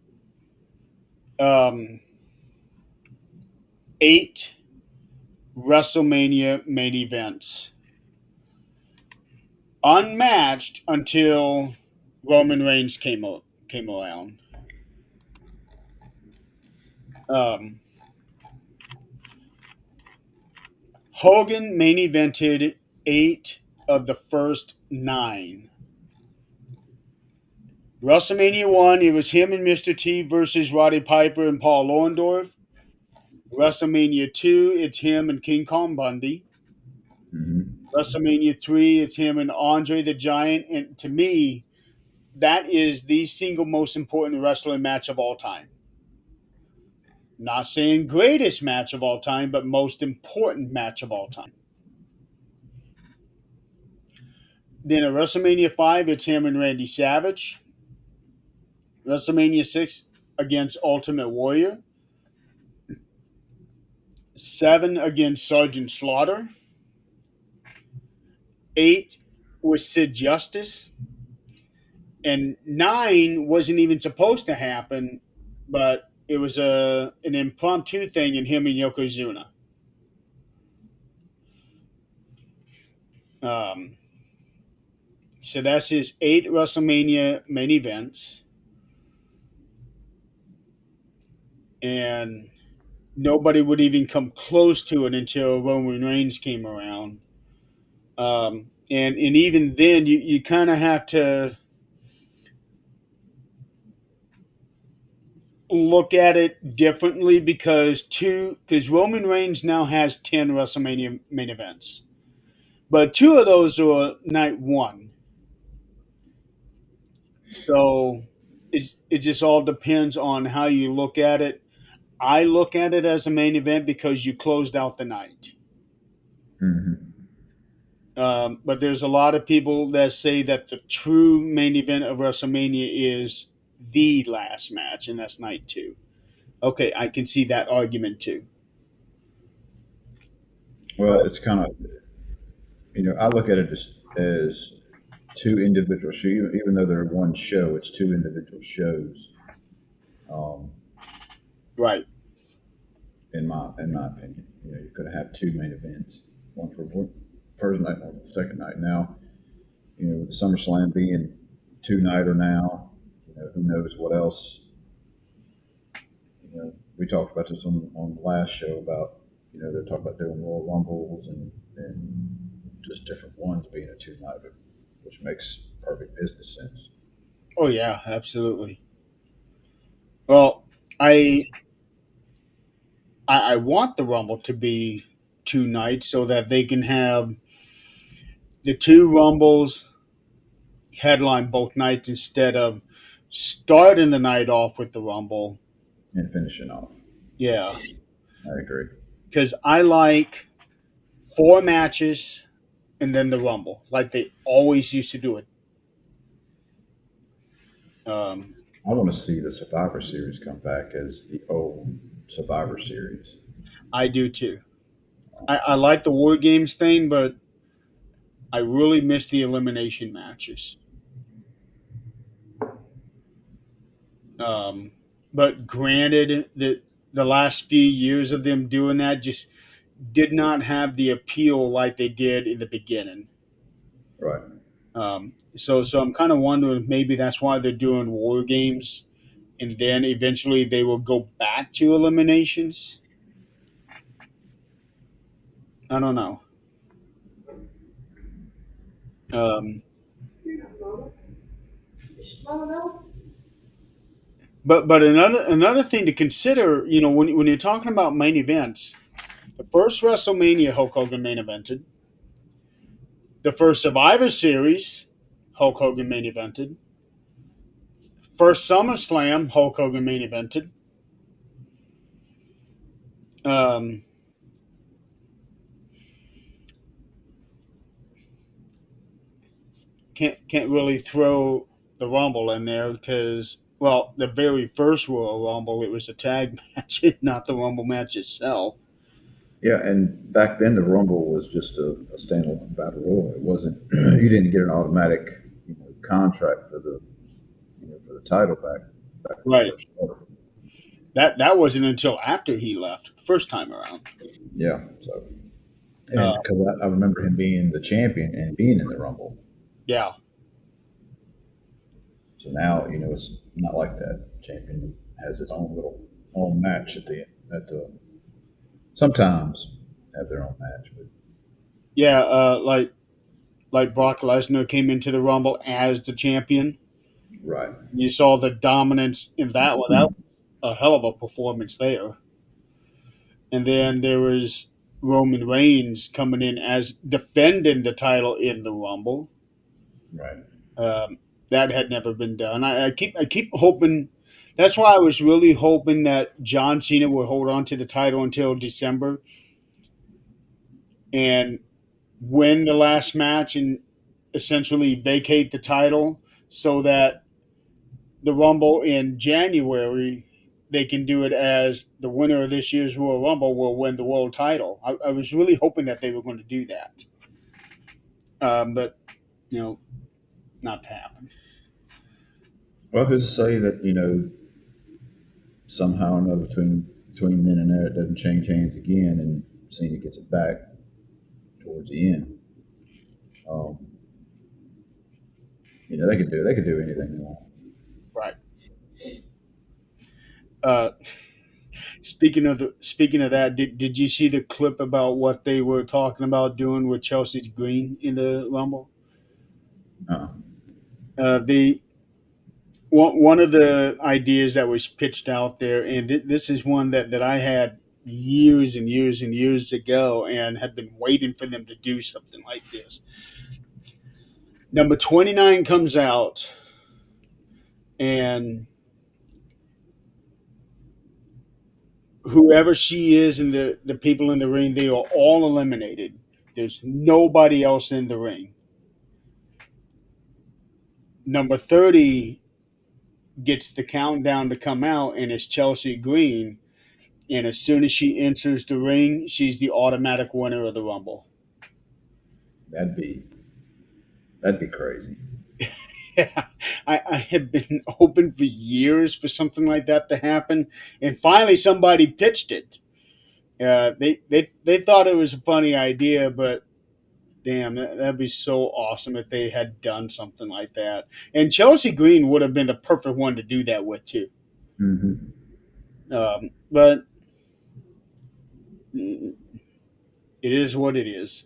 um, 8 WrestleMania main events, unmatched until Roman Reigns came around. Um, Hogan main evented 8 of the first 9. WrestleMania 1, it was him and Mr. T versus Roddy Piper and Paul Orndorff. WrestleMania 2, it's him and King Kong Bundy. Hmm. WrestleMania 3, it's him and Andre the Giant. And to me, that is the single most important wrestling match of all time. Not saying greatest match of all time, but most important match of all time. Then at WrestleMania 5, it's him and Randy Savage. WrestleMania 6 against Ultimate Warrior. 7 against Sergeant Slaughter. 8 was Sid Justice. And 9 wasn't even supposed to happen, but it was an impromptu thing in him and Yokozuna. Um, so that's his 8 WrestleMania main events. And nobody would even come close to it until Roman Reigns came around. And even then, you kind of have to look at it differently because Roman Reigns now has 10 WrestleMania main events, but 2 of those are night one. So it just all depends on how you look at it. I look at it as a main event because you closed out the night. Hmm. But there's a lot of people that say that the true main event of WrestleMania is the last match, and that's night 2. Okay, I can see that argument too. Well, it's kind of I look at it as two individual shows, even though they're one show. It's two individual shows. Um, Right. in my opinion, you could have two main events, one for first night, one for the second night. Now, with the SummerSlam being two nighter now, who knows what else. We talked about this on the last show about they're talking about doing Royal Rumbles and just different ones being a two nighter, which makes perfect business sense. Oh yeah, absolutely. Well, I I want the Rumble to be 2 nights so that they can have the two Rumbles headline both nights instead of starting the night off with the Rumble. And finishing off, Yeah, I agree. because I like 4 matches and then the Rumble, like they always used to do it. Um, I want to see the Survivor Series come back as the old Survivor Series. I do too. I like the War Games thing, but I really miss the elimination matches. Um, But granted that the last few years of them doing that just did not have the appeal like they did in the beginning. Right. So I'm kind of wondering if maybe that's why they're doing war games, and then eventually they will go back to eliminations. I don't know. Um, but another thing to consider, when you're talking about main events, the first WrestleMania Hulk Hogan main evented, the first Survivor Series Hulk Hogan main evented, first SummerSlam Hulk Hogan main evented. Um, can't really throw the Rumble in there because, well, the very first Royal Rumble it was a tag match, not the Rumble match itself. Yeah, and back then the Rumble was just a standalone battle royal. It wasn't. You didn't get an automatic, contract for the title back when it Right. first started. That wasn't until after he left the first time around. Yeah. So, and Uh, because I remember him being the champion and being in the Rumble. yeah, So now it's not like that. Champion has its own little own match at the sometimes have their own match, but yeah. Like Brock Lesnar came into the Rumble as the champion. right. You saw the dominance in that one. That was a hell of a performance there. And then there was Roman Reigns coming in as defending the title in the Rumble. Right. Um, that had never been done. I keep hoping. That's why I was really hoping that John Cena would hold on to the title until December and win the last match and essentially vacate the title so that the Rumble in January they can do it as the winner of this year's Royal Rumble will win the world title. I was really hoping that they were going to do that, but you know, not to happen. Well, who's to say that somehow or another between then and there it doesn't change hands again and Cena gets it back towards the end. Um, they could do anything they want. Right. Uh, speaking of that, did you see the clip about what they were talking about doing with Chelsea Green in the Rumble? Uh, The one of the ideas that was pitched out there, and this is one that I had years and years and years ago, and had been waiting for them to do something like this. Number 29 comes out, and whoever she is, and the people in the ring, they are all eliminated. There's nobody else in the ring. Number 30 gets the countdown to come out, and it's Chelsea Green. And as soon as she enters the ring, she's the automatic winner of the Rumble. that'd be that'd be crazy. Yeah, I have been hoping for years for something like that to happen, and finally somebody pitched it. They thought it was a funny idea, but damn, that'd be so awesome if they had done something like that. And Chelsea Green would have been the perfect one to do that with too. Hmm. But it is what it is.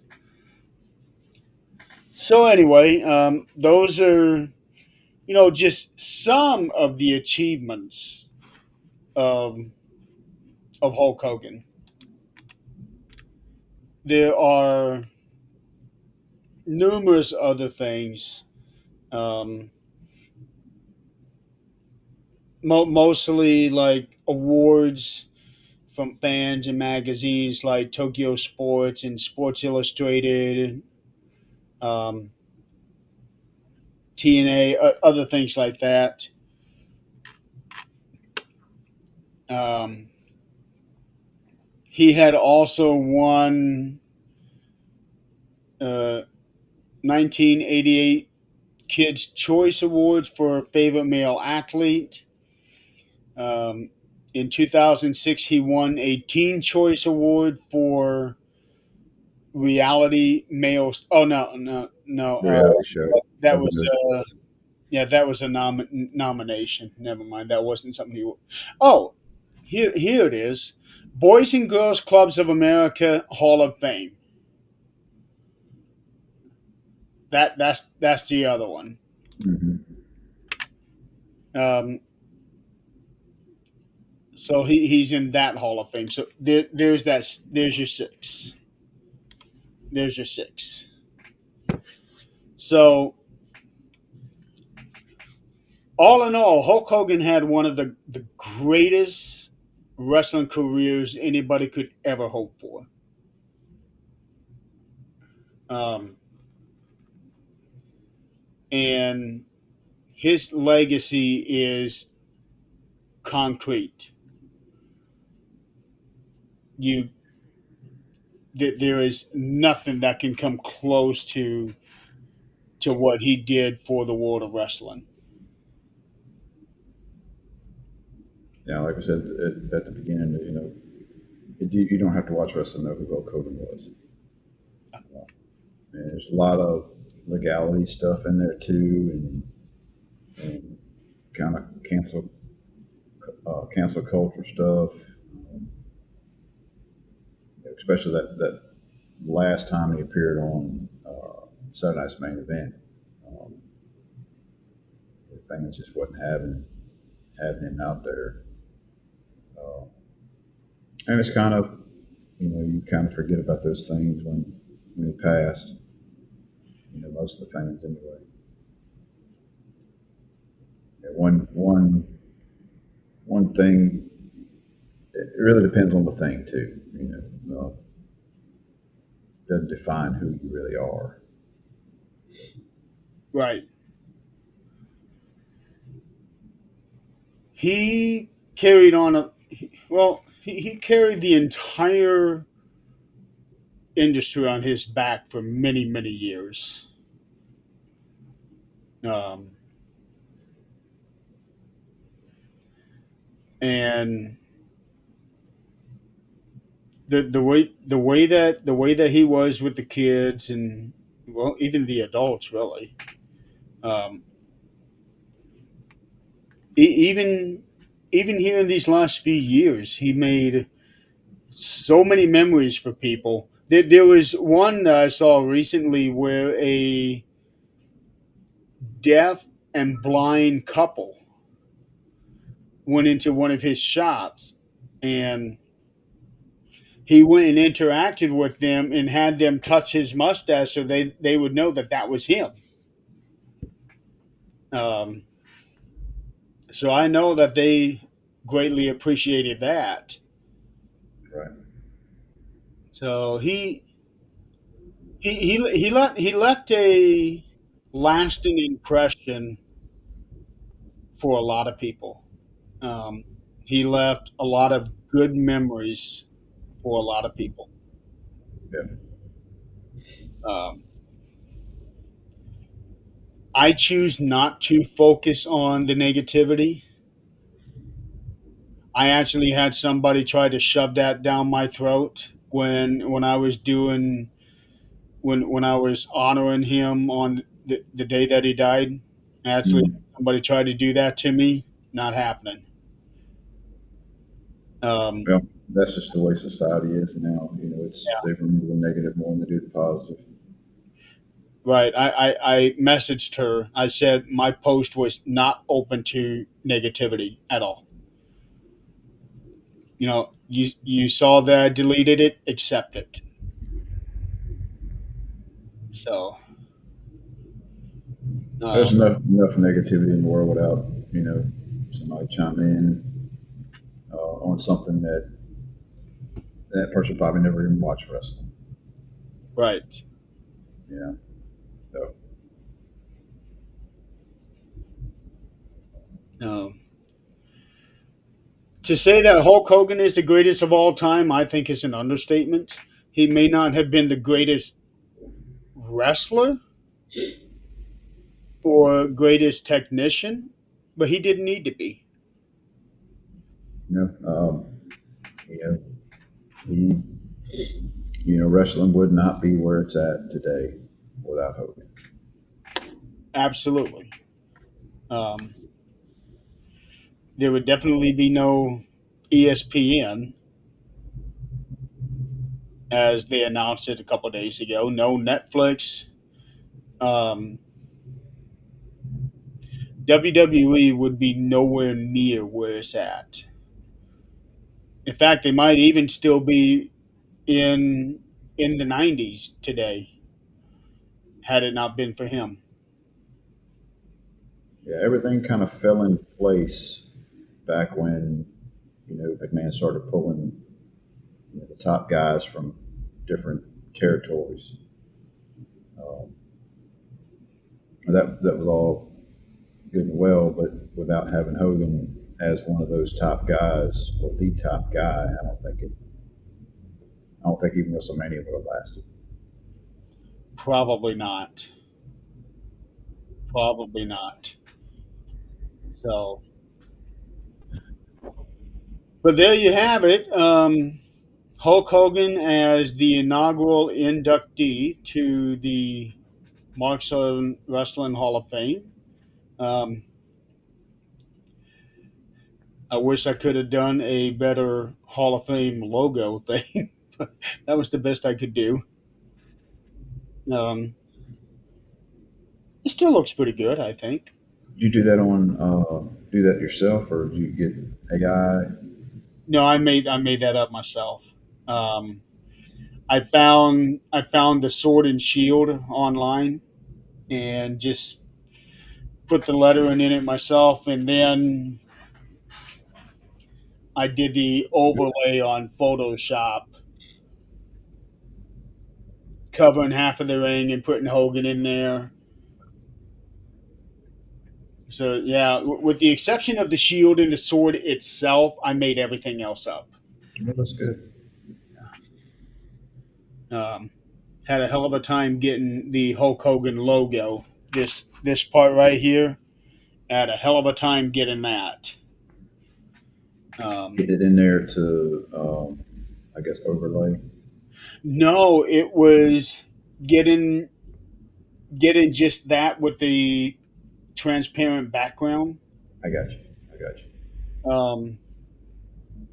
So anyway, those are just some of the achievements of Hulk Hogan. There are numerous other things, um, mostly like awards from fans and magazines like Tokyo Sports and Sports Illustrated, um, TNA, other things like that. Um, he had also won 1988 Kids' Choice Awards for favorite male athlete. Um, in 2006, he won a Teen Choice Award for reality male. Oh no! The reality show. That Of was those, yeah, that was a nomination. Never mind, that wasn't something he. Oh, here it is: Boys and Girls Clubs of America Hall of Fame. That's the other one. hmm. Um, so he's in that Hall of Fame. So there's that. There's your six. There's your six. So all in all, Hulk Hogan had one of the greatest wrestling careers anybody could ever hope for. Um, and his legacy is concrete. You there is nothing that can come close to what he did for the world of wrestling. Yeah, like I said at the beginning, you don't have to watch wrestling to know who Hulk Hogan was. And there's a lot of legality stuff in there too, and kind of cancel culture stuff, especially that last time he appeared on Saturday Night's Main Event. Um, the fans just wasn't having him out there, uh, and it's kind of you kind of forget about those things when he passed. Most of the fans anyway. Yeah, one thing. It really depends on the thing too. Doesn't define who you really are. Right. He carried on a well. He carried the entire industry on his back for many years. Um, and the way that he was with the kids and well even the adults really um, even here in these last few years he made so many memories for people. There was one that I saw recently where a deaf and blind couple went into one of his shops and he went and interacted with them and had them touch his mustache so they would know that that was him. Um, so I know that they greatly appreciated that. Right. So he left a lasting impression for a lot of people. Um, he left a lot of good memories for a lot of people. Yeah. Um, I choose not to focus on the negativity. I actually had somebody try to shove that down my throat when I was doing when I was honoring him on the day that he died. Actually, Mm. somebody tried to do that to me. Not happening. Um, Well, that's just the way society is now. It's yeah, they remove the negative more than they do the positive. right. I messaged her. I said my post was not open to negativity at all. You saw that I deleted it. Accept it. So, There's um, enough negativity in the world without somebody chime in on something that person probably never even watched wrestling. right. Yeah. So Um, to say that Hulk Hogan is the greatest of all time, I think is an understatement. He may not have been the greatest wrestler or greatest technician, but he didn't need to be. You know, he, wrestling would not be where it's at today without Hogan. Absolutely. Um, there would definitely be no ESPN, as they announced it a couple of days ago. No Netflix. Um, WWE would be nowhere near where it's at. In fact, they might even still be in in the '90s today had it not been for him. Yeah, everything kind of fell in place back when McMahon started pulling the top guys from different territories. Um, that was all good and well, but without having Hogan as one of those top guys or the top guy, I don't think even WrestleMania would have lasted. Probably not. Probably not. So, but there you have it. Hulk Hogan as the inaugural inductee to the Marks Wrestling Hall of Fame. Um, I wish I could have done a better Hall of Fame logo thing, but that was the best I could do. Um, it still looks pretty good, I think. Did you do that yourself, or did you get AI? No, I made that up myself. Um, I found the Sword and Shield online and just put the lettering in it myself, and then I did the overlay on Photoshop, covering half of the ring and putting Hogan in there. So yeah, with the exception of the shield and the sword itself, I made everything else up. Well, that's good. Um, had a hell of a time getting the Hulk Hogan logo. This part right here, had a hell of a time getting that. Um, Get it in there to, I guess, overlay. no, it was getting getting just that with the transparent background. I got you. I got you. Um,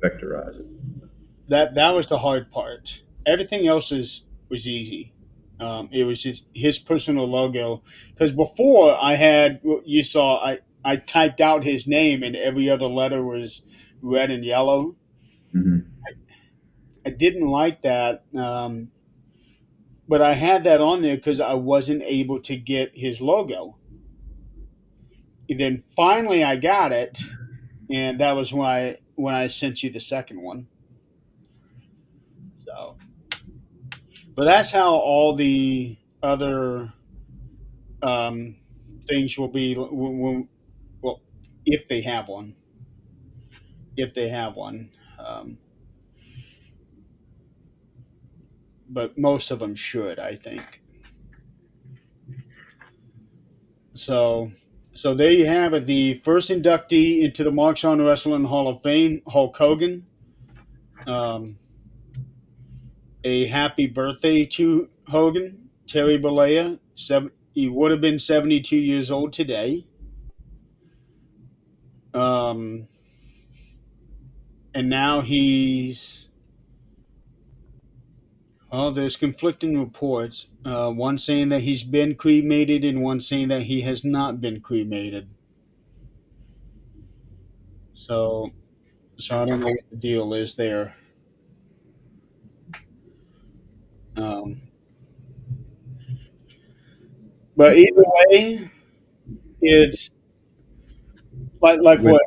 Vectorize it. that was the hard part. Everything else is was easy. It was his personal logo because before I had you saw I typed out his name and every other letter was red and yellow. Hmm. I didn't like that, but I had that on there because I wasn't able to get his logo. And then finally I got it, and that was when I sent you the second one. So, but that's how all the other um, things will be well, if they have one. If they have one, um, but most of them should, I think. So, so there you have it. The first inductee into the Marks on Wrestling Hall of Fame, Hulk Hogan. Um, a happy birthday to Hogan, Terry Bollea. He would have been 72 years old today. Um, and now he's well, there's conflicting reports. One saying that he's been cremated, and one saying that he has not been cremated. So, so I don't know what the deal is there. Um, but either way, it's like With what,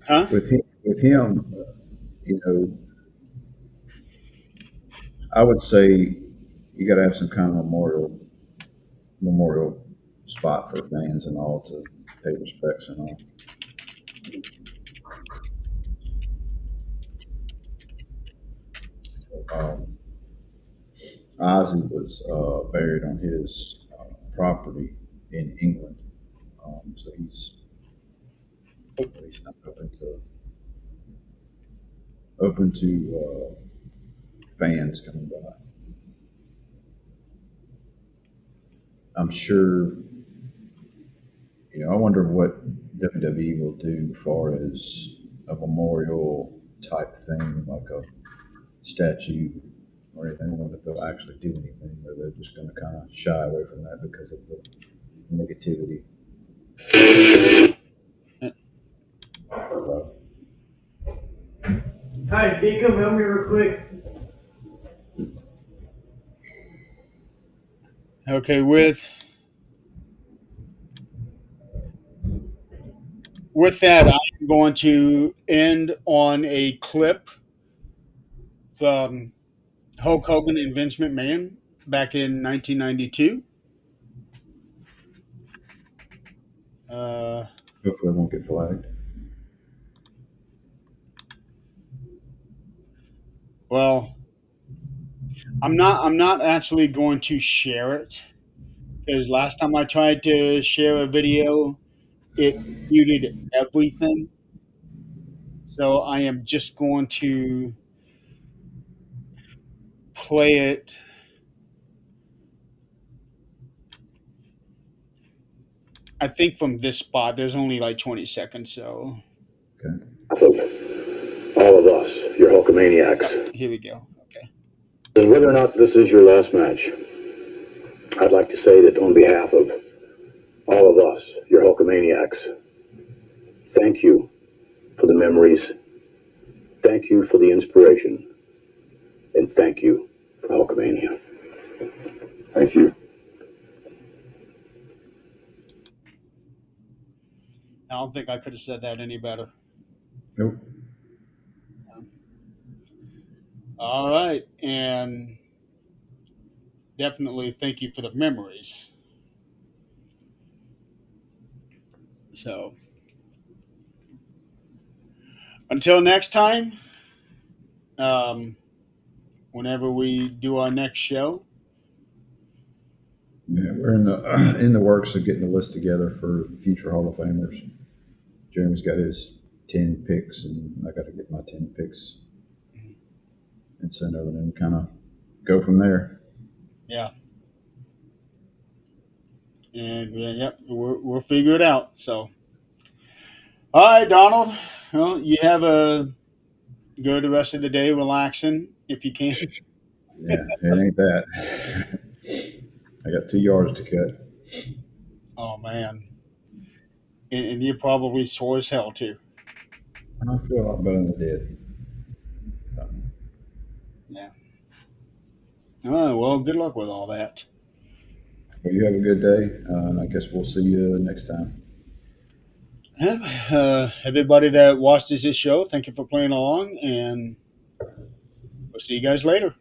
huh? with him, you know, I would say you got to have some kind of memorial spot for fans and all to pay respects and all. Um, Ozzy was buried on his property in England, so he's not open to. open to fans coming by. I'm sure, I wonder what WWE will do as far as a memorial type thing, like a statue or anything. I wonder if they'll actually do anything, or they're just going to kind of shy away from that because of the negativity. So, Hi, can you come help me real quick? Okay, with that, I'm going to end on a clip from Hulk Hogan and Vince McMahon back in 1992. Uh, hopefully, it won't get flagged. well, I'm not actually going to share it because last time I tried to share a video, it muted everything. So I am just going to play it. I think from this spot, there's only like 20 seconds. So Okay. All of us, your Hulkamaniacs. here we go. Okay. And whether or not this is your last match, I'd like to say that on behalf of all of us, your Hulkamaniacs, thank you for the memories, thank you for the inspiration, and thank you for Hulkamania. Thank you. I don't think I could have said that any better. Nope. All right. And definitely thank you for the memories. So until next time, um, whenever we do our next show, Yeah, we're in the in the works of getting the list together for future Hall of Famers. Jeremy's got his 10 picks, and I got to get my 10 picks and send over, and kind of go from there. yeah. And yep, we'll figure it out. So, all right, Donald. Well, you have a good rest of the day, relaxing if you can. Yeah, it ain't that. I got 2 yards to cut. Oh man, and you're probably sore as hell too. I feel a lot better than I did. Yeah. Oh well, good luck with all that. Well, you have a good day, and I guess we'll see you next time. Yep. Everybody that watches this show, thank you for playing along, and we'll see you guys later.